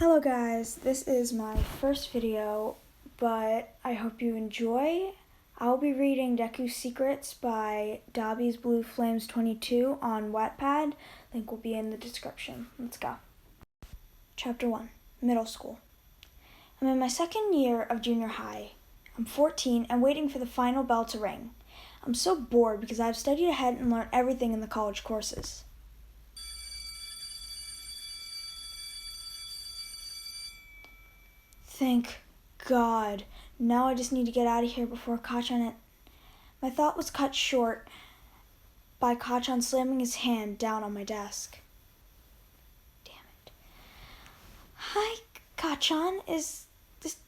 Hello guys, this is my first video, but I hope you enjoy. I'll be reading Deku's Secrets by Dobby's Blue Flames 22 on Wattpad. Link will be in the description. Let's go. Chapter 1, Middle School. I'm in my second year of junior high. I'm 14 and waiting for the final bell to ring. I'm so bored because I've studied ahead and learned everything in the college courses. Thank God. Now I just need to get out of here before Kachan. My thought was cut short by Kachan slamming his hand down on my desk. Damn it. Hi, Kachan. Is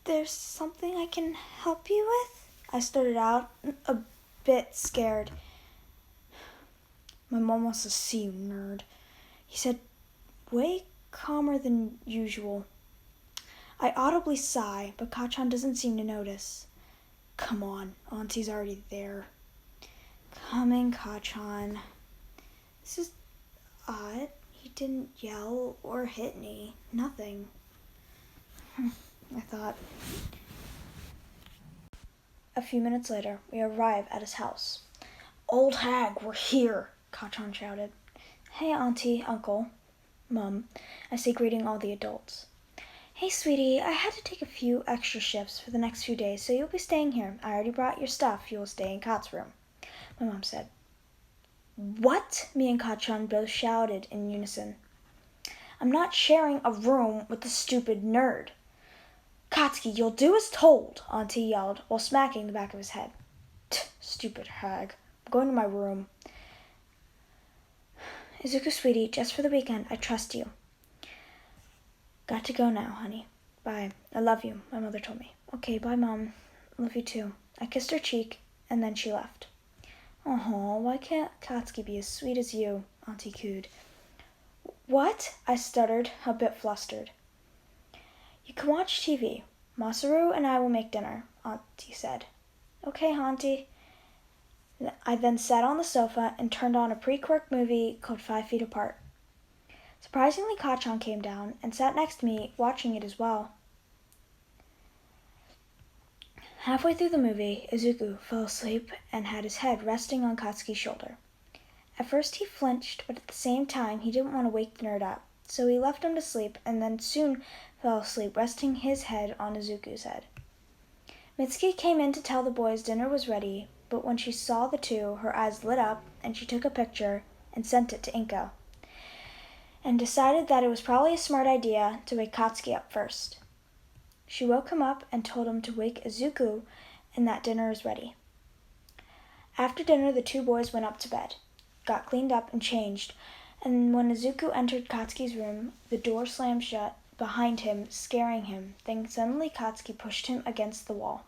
there something I can help you with? I started out, a bit scared. My mom wants to see you, nerd. He said, way calmer than usual. I audibly sigh, but Kachan doesn't seem to notice. Come on, Auntie's already there. Coming, Kachan. This is odd. He didn't yell or hit me. Nothing. I thought. A few minutes later, we arrive at his house. Old hag, we're here, Kachan shouted. Hey, Auntie, Uncle, Mum, I say, greeting all the adults. Hey, sweetie, I had to take a few extra shifts for the next few days, so you'll be staying here. I already brought your stuff. You'll stay in Kat's room, my mom said. What? Me and Kachan both shouted in unison. I'm not sharing a room with the stupid nerd. Katsuki, you'll do as told, Auntie yelled while smacking the back of his head. Stupid hag. I'm going to my room. Izuku, sweetie, just for the weekend, I trust you. Got to go now, honey. Bye. I love you, my mother told me. Okay, bye, Mom. Love you too. I kissed her cheek, and then she left. Oh, why can't Katsuki be as sweet as you? Auntie cooed. What? I stuttered, a bit flustered. You can watch TV. Masaru and I will make dinner, Auntie said. Okay, Auntie. I then sat on the sofa and turned on a pre-quirk movie called 5 Feet Apart. Surprisingly, Kachan came down and sat next to me, watching it as well. Halfway through the movie, Izuku fell asleep and had his head resting on Katsuki's shoulder. At first he flinched, but at the same time he didn't want to wake the nerd up, so he left him to sleep and then soon fell asleep, resting his head on Izuku's head. Mitsuki came in to tell the boys dinner was ready, but when she saw the two, her eyes lit up and she took a picture and sent it to Inko, and decided that it was probably a smart idea to wake Katsuki up first. She woke him up and told him to wake Izuku and that dinner is ready. After dinner, the two boys went up to bed, got cleaned up and changed, and when Izuku entered Katsuki's room, the door slammed shut behind him, scaring him. Then suddenly Katsuki pushed him against the wall.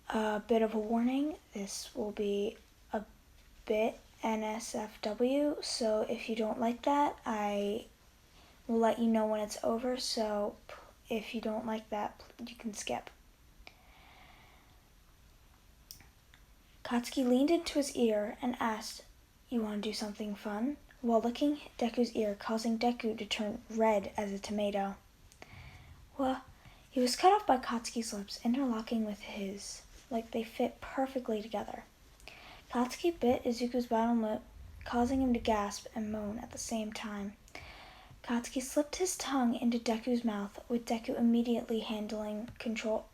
A bit of a warning, this will be a bit NSFW, so if you don't like that, I will let you know when it's over, so if you don't like that, you can skip. Katsuki leaned into his ear and asked, You want to do something fun? While licking Deku's ear, causing Deku to turn red as a tomato. Well, he was cut off by Katsuki's lips, interlocking with his, like they fit perfectly together. Katsuki bit Izuku's bottom lip, causing him to gasp and moan at the same time. Katsuki slipped his tongue into Deku's mouth, with Deku immediately handing control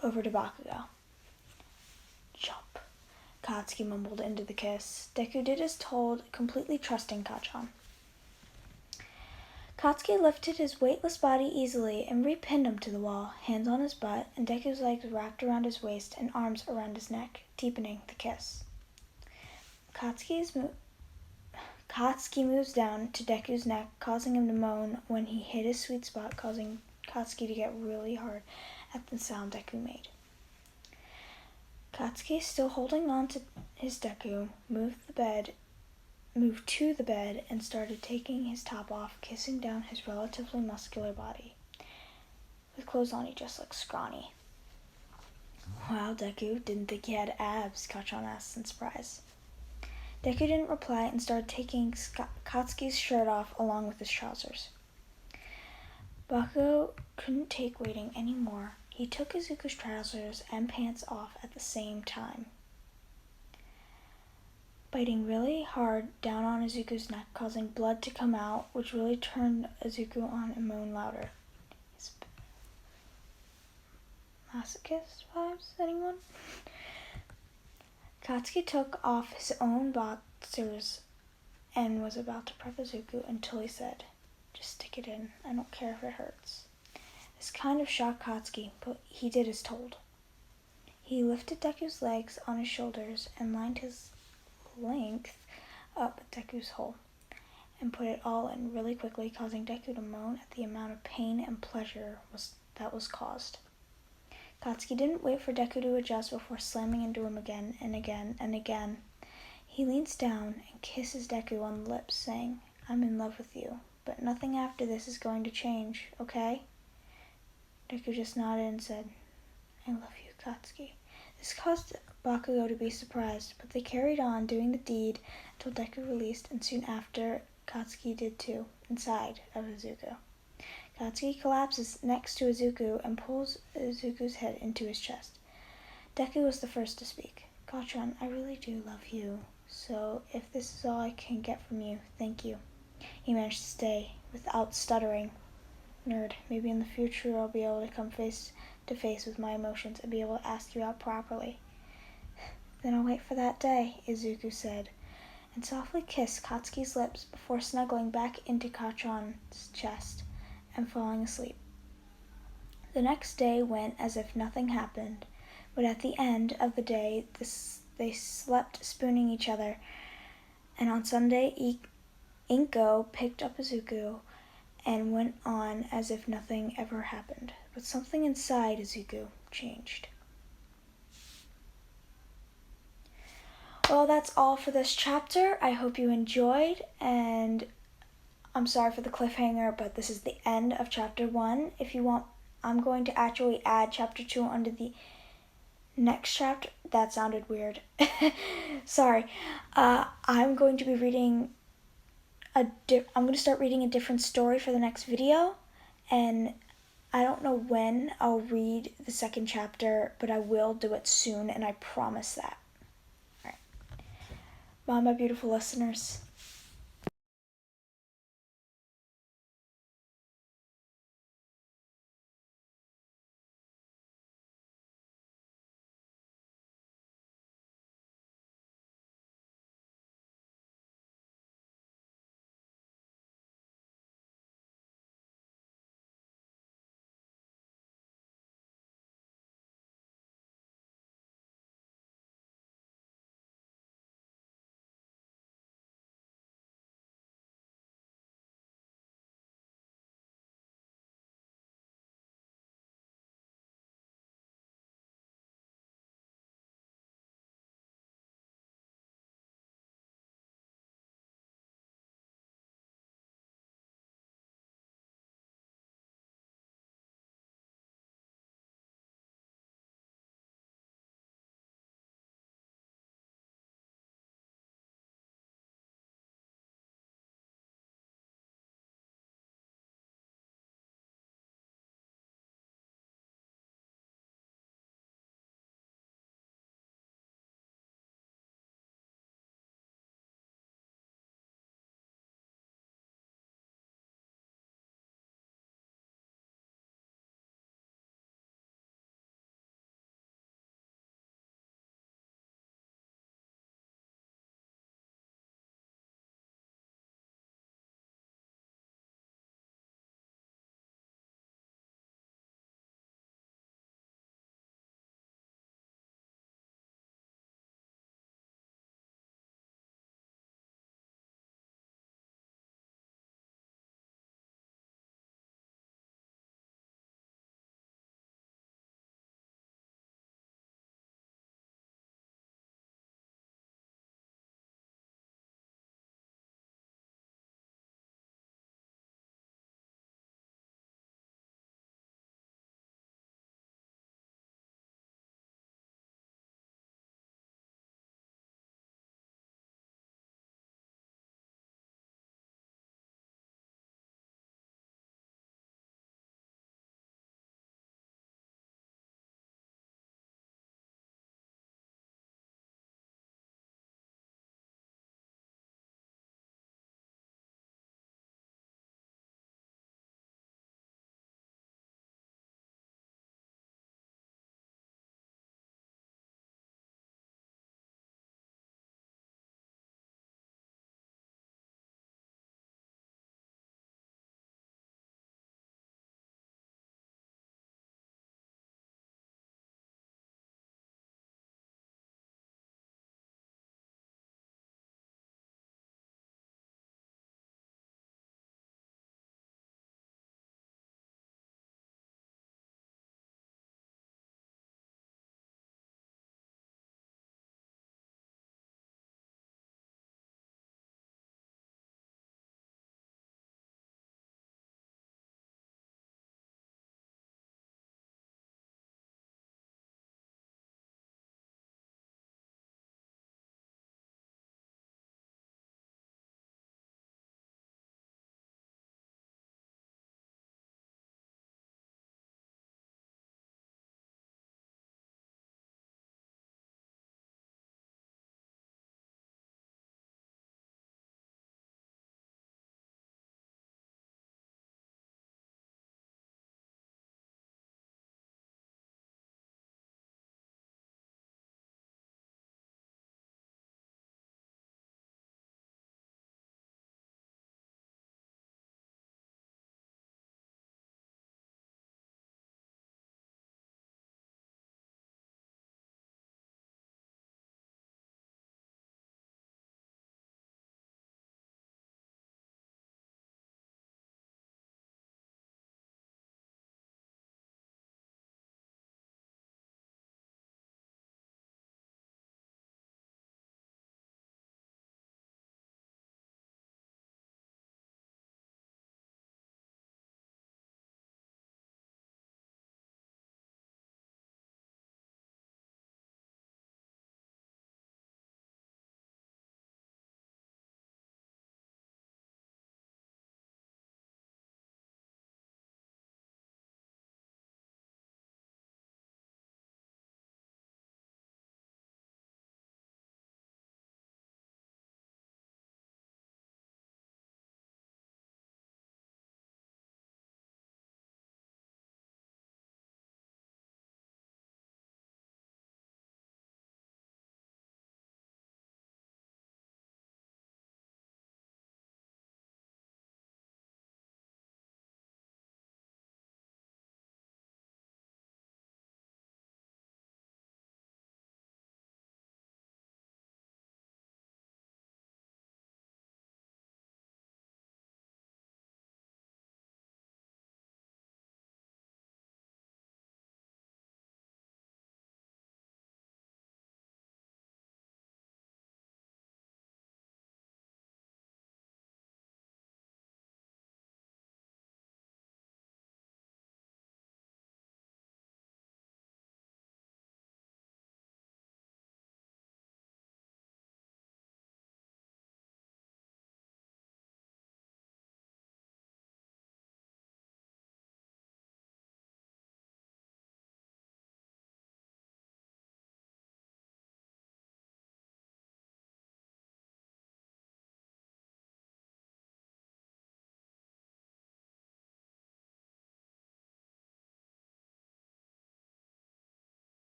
over to Bakugo. Jump, Katsuki mumbled into the kiss. Deku did as told, completely trusting Kachan. Katsuki lifted his weightless body easily and repinned him to the wall, hands on his butt, and Deku's legs wrapped around his waist and arms around his neck, deepening the kiss. Katsuki moves down to Deku's neck, causing him to moan when he hit his sweet spot, causing Katsuki to get really hard at the sound Deku made. Katsuki, still holding on to his Deku, moved to the bed and started taking his top off, kissing down his relatively muscular body. With clothes on, he just looked scrawny. Wow, Deku, didn't think he had abs, Kachan asked in surprise. Deku didn't reply and started taking Katsuki's shirt off along with his trousers. Bakugo couldn't take waiting anymore. He took Izuku's trousers and pants off at the same time, biting really hard down on Izuku's neck, causing blood to come out, which really turned Izuku on and moaned louder. Masochist vibes, anyone? Katsuki took off his own boxers and was about to prep Izuku until he said, "Just stick it in. I don't care if it hurts." This kind of shocked Katsuki, but he did as told. He lifted Deku's legs on his shoulders and lined his length up Deku's hole and put it all in really quickly, causing Deku to moan at the amount of pain and pleasure that was caused. Katsuki didn't wait for Deku to adjust before slamming into him again and again and again. He leans down and kisses Deku on the lips, saying, "I'm in love with you, but nothing after this is going to change, okay?" Deku just nodded and said, "I love you, Katsuki." This caused Bakugo to be surprised, but they carried on doing the deed until Deku released, and soon after Katsuki did too, inside of Izuku. Katsuki collapses next to Izuku and pulls Izuku's head into his chest. Deku was the first to speak. "Kachan, I really do love you, so if this is all I can get from you, thank you." He managed to stay without stuttering. "Nerd, maybe in the future I'll be able to come face to face with my emotions and be able to ask you out properly." "Then I'll wait for that day," Izuku said, and softly kissed Katsuki's lips before snuggling back into Kachan's chest and falling asleep. The next day went as if nothing happened, but at the end of the day they slept spooning each other, and on Sunday Inko picked up Izuku and went on as if nothing ever happened. But something inside Izuku changed. Well, that's all for this chapter. I hope you enjoyed, and I'm sorry for the cliffhanger, but this is the end of chapter 1. If you want, I'm going to actually add chapter 2 under the next chapter. That sounded weird. Sorry. I'm going to be reading I'm going to start reading a different story for the next video, and I don't know when I'll read the second chapter, but I will do it soon, and I promise that. All right. Bye, my beautiful listeners.